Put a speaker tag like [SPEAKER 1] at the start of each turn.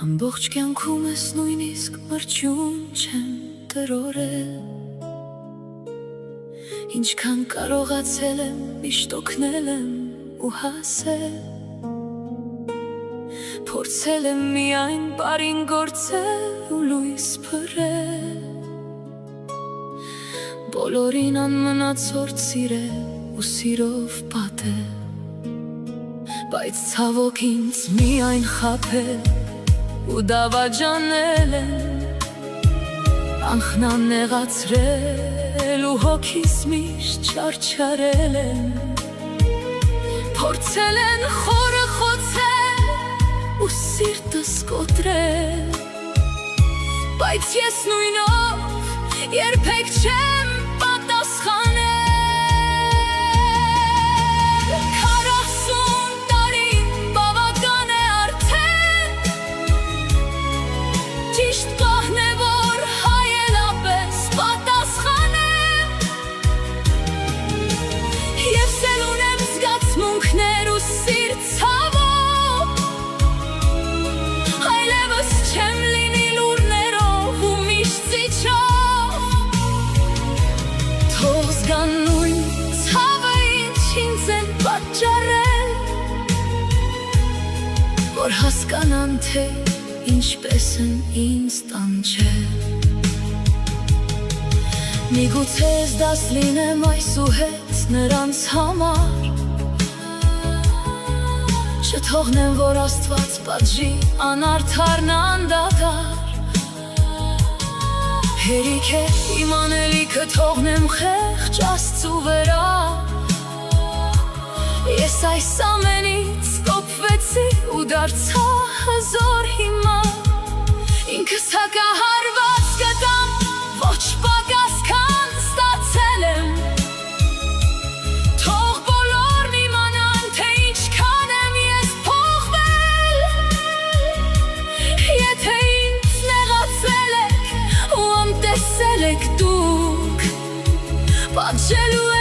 [SPEAKER 1] Ամբողջ կյանքում ես նույնիսկ մրջյուն չեմ տրորել Ինչքան կարողացել եմ միշտ օգնել եմ ու հասել Փորձել եմ միայն բարին գործել ու լույս փռել Բոլորին անմնացորդ սիրել ու սիրով պատել Բայց ցավոք ինձ միայն խաբել ու դավաճանել եմ Անխնամ նեղացրել ու հոգիս միշտ չարչարել եմ Փորձել են խորը խոցել ու սիրտս կոտրել Բայց ես նույնով երբեք չեմ պատասխանել Ճիշտ կողն է, որ հայելապես պատասխանեմ Ես էլ ունեմ զգացմունքներ ու սիրտ ցավով Այլևս չեմ լինի լուրներով ու միշտ զիջով Թող զգան նույն ցավը, ինչ ինձ են պատճառել Որ հասկանան, թե Ինչպես են ինձ տանջել Միգուցե ես դաս լինեմ այսուհետ նրանց համար Չթողնեմ, որ Աստված պատժի անարդարն անդադար Հերիք է իմ անելիքը թողնեմ խեղճ Աստծու վրա Ես այս ամենից կոփվեցի ու դարձա հզոր հիմա Ինքս հակահարված գտամ, ոչ պակաս քան ստացել եմ Թող բոլորն իմանան, թե ինչքան եմ ես փոխվել Եթե ինձ նեղացրել եք ու անտեսել եք դուք Պատժելու